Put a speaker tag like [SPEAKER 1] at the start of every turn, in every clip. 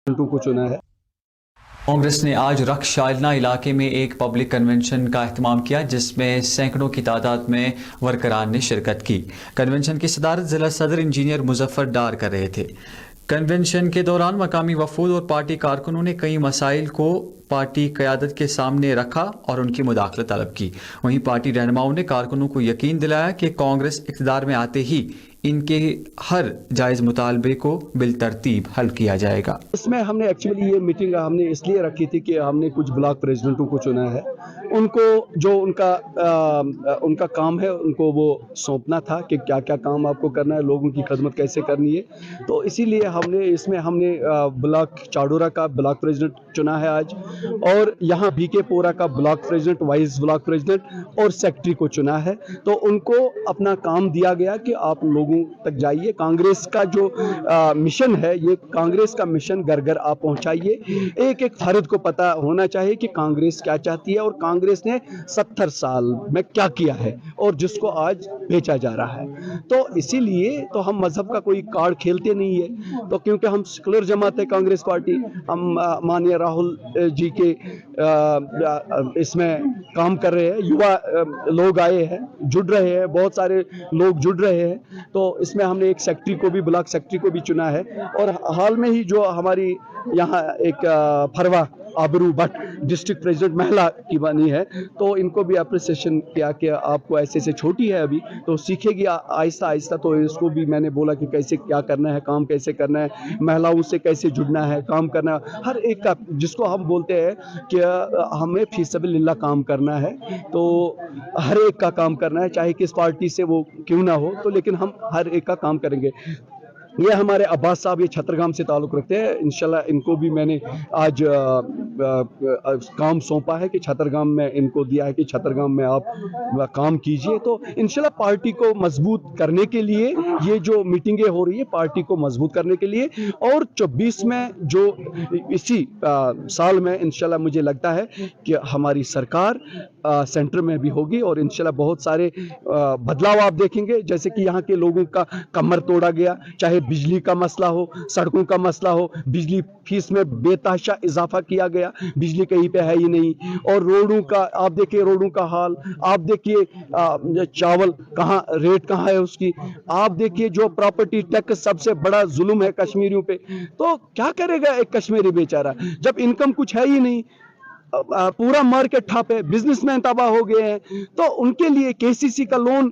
[SPEAKER 1] को चुना है।
[SPEAKER 2] कांग्रेस ने आज रक्षालना इलाके में एक पब्लिक कन्वेंशन का एहतमाम किया, जिसमें सैकड़ों की तादाद में वर्करान ने शिरकत की। कन्वेंशन की सदारत जिला सदर इंजीनियर मुजफ्फर डार कर रहे थे। कन्वेंशन के दौरान मकामी वफूद और पार्टी कारकुनों ने कई मसाइल को पार्टी क़यादत के सामने रखा और उनकी मुदाखलत तलब की। वहीं पार्टी रहनुमाओं ने कारकुनों को यकीन दिलाया कि कांग्रेस इक़्तिदार में आते ही इनके हर जायज़ मुतालबे को बिलतरतीब हल किया जाएगा।
[SPEAKER 1] इसमें हमने एक्चुअली ये मीटिंग हमने इसलिए रखी थी कि हमने कुछ ब्लॉक प्रेसिडेंटों को चुना है। उनको जो उनका काम है उनको वो सौंपना था कि क्या क्या काम आपको करना है, लोगों की खदमत कैसे करनी है। तो इसीलिए हमने ब्लॉक चाडोरा का ब्लॉक प्रेसिडेंट चुना है आज, और यहाँ बीके पोरा का block president, vice block president और सेक्रेटरी को चुना है। तो उनको अपना काम दिया गया कि आप लोगों तक जाइए, कांग्रेस का जो मिशन है, ये कांग्रेस का मिशन घर घर आप पहुंचाइए। एक एक फर्द को पता होना चाहिए कि कांग्रेस क्या चाहती है और कांग्रेस ने 70 साल में क्या किया है और जिसको आज बेचा जा रहा है। तो इसीलिए तो हम मजहब का कोई कार्ड खेलते नहीं है। तो क्योंकि हम सेकुलर जमात है कांग्रेस पार्टी, हम माननीय राहुल जी के इसमें काम कर रहे हैं। युवा लोग आए हैं, जुड़ रहे हैं, बहुत सारे लोग जुड़ रहे हैं। तो इसमें हमने एक सेक्रेटरी को भी, ब्लॉक सेक्रेटरी को भी चुना है। और हाल में ही जो हमारी यहाँ एक फरवा आबरू भट्ट डिस्ट्रिक्ट प्रेसिडेंट महिला की बनी है, तो इनको भी अप्रिसिएशन किया कि आपको ऐसे छोटी है अभी तो सीखेगी आहिस्ता आहिस्ता। तो इसको भी मैंने बोला कि कैसे क्या करना है, काम कैसे करना है, महिलाओं से कैसे जुड़ना है, काम करना है, हर एक का, जिसको हम बोलते हैं कि हमें फी सबिलिल्लाह काम करना है। तो हर एक का काम करना है, चाहे किस पार्टी से वो क्यों ना हो, तो लेकिन हम हर एक का काम करेंगे। ये हमारे अब्बास साहब ये छतरगाम से ताल्लुक़ रखते हैं। इंशाल्लाह इनको भी मैंने आज काम सौंपा है कि छतरगाम में इनको दिया है कि छतरगाम में आप काम कीजिए। तो इंशाल्लाह पार्टी को मजबूत करने के लिए ये जो मीटिंगें हो रही है, पार्टी को मजबूत करने के लिए, और 24 में जो इसी साल में इंशाल्लाह मुझे लगता है कि हमारी सरकार सेंटर में भी होगी और इंशाल्लाह बहुत सारे बदलाव आप देखेंगे। जैसे कि यहाँ के लोगों का कमर तोड़ा गया, चाहे बिजली का मसला हो, सड़कों का मसला हो, बिजली फीस में बेतहाशा इजाफा किया गया, बिजली कहीं पे है ही नहीं। और रोडों का आप देखिए, रोडों का हाल आप देखिए, चावल कहाँ रेट कहाँ है उसकी, आप देखिए जो प्रॉपर्टी टैक्स सबसे बड़ा जुल्म है कश्मीरियों पे। तो क्या करेगा एक कश्मीरी बेचारा जब इनकम कुछ है ही नहीं, पूरा मार्केट ठप है, बिजनेसमैन तबाह हो गए हैं। तो उनके लिए केसीसी का लोन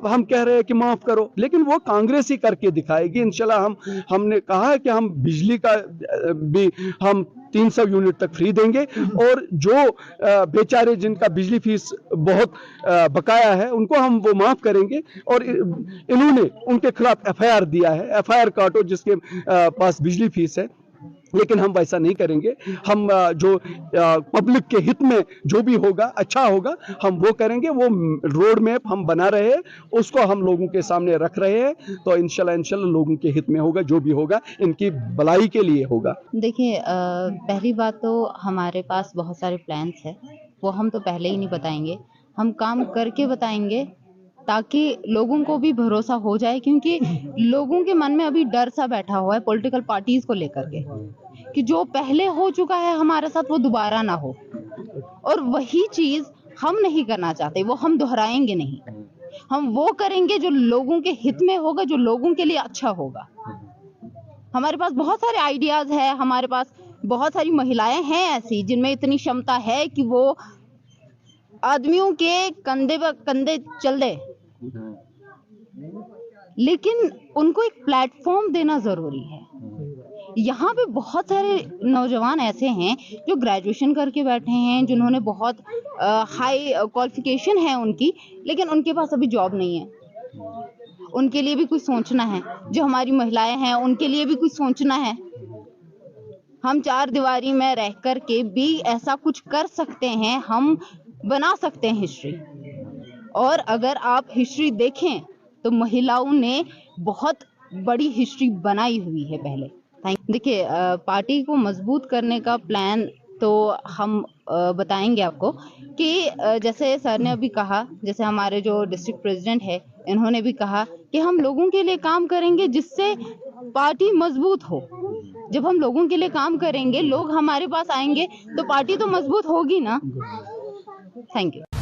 [SPEAKER 1] हम कह रहे हैं कि माफ करो, लेकिन वो कांग्रेस ही करके दिखाएगी इंशाल्लाह। हमने कहा है कि हम बिजली का भी हम 300 यूनिट तक फ्री देंगे, और जो बेचारे जिनका बिजली फीस बहुत बकाया है उनको हम वो माफ करेंगे। और इन्होंने उनके खिलाफ एफआईआर दिया है, एफआईआर काटो जिसके पास बिजली फीस है। लेकिन हम वैसा नहीं करेंगे। हम जो पब्लिक के हित में जो भी होगा, अच्छा होगा, हम वो करेंगे। वो रोड मैप हम बना रहे हैं, उसको हम लोगों के सामने रख रहे हैं। तो इंशाल्लाह लोगों के हित में होगा, जो भी होगा इनकी भलाई के लिए होगा।
[SPEAKER 3] देखिए, पहली बात तो हमारे पास बहुत सारे प्लान्स हैं, वो हम तो पहले ही नहीं बताएंगे, हम काम करके बताएंगे ताकि लोगों को भी भरोसा हो जाए। क्योंकि लोगों के मन में अभी डर सा बैठा हुआ है पॉलिटिकल पार्टीज को लेकर के, कि जो पहले हो चुका है हमारे साथ वो दोबारा ना हो, और वही चीज हम नहीं करना चाहते, वो हम दोहराएंगे नहीं। हम वो करेंगे जो लोगों के हित में होगा, जो लोगों के लिए अच्छा होगा। हमारे पास बहुत सारे आइडियाज है, हमारे पास बहुत सारी महिलाएं हैं ऐसी जिनमें इतनी क्षमता है कि वो आदमियों के कंधे पर कंधे चल दे, लेकिन उनको एक प्लेटफॉर्म देना जरूरी है। यहाँ पे बहुत सारे नौजवान ऐसे हैं जो ग्रेजुएशन करके बैठे हैं, जिन्होंने बहुत हाई क्वालिफिकेशन है उनकी, लेकिन उनके पास अभी जॉब नहीं है। उनके लिए भी कुछ सोचना है। जो हमारी महिलाएं हैं उनके लिए भी कुछ सोचना है। हम चार दीवारी में रह कर के भी ऐसा कुछ कर सकते हैं, हम बना सकते हैं हिस्ट्री। और अगर आप हिस्ट्री देखें तो महिलाओं ने बहुत बड़ी हिस्ट्री बनाई हुई है पहले। देखिए, पार्टी को मजबूत करने का प्लान तो हम बताएंगे आपको कि जैसे सर ने अभी कहा, जैसे हमारे जो डिस्ट्रिक्ट प्रेसिडेंट है इन्होंने भी कहा कि हम लोगों के लिए काम करेंगे जिससे पार्टी मजबूत हो। जब हम लोगों के लिए काम करेंगे, लोग हमारे पास आएंगे, तो पार्टी तो मजबूत होगी ना। Thank you.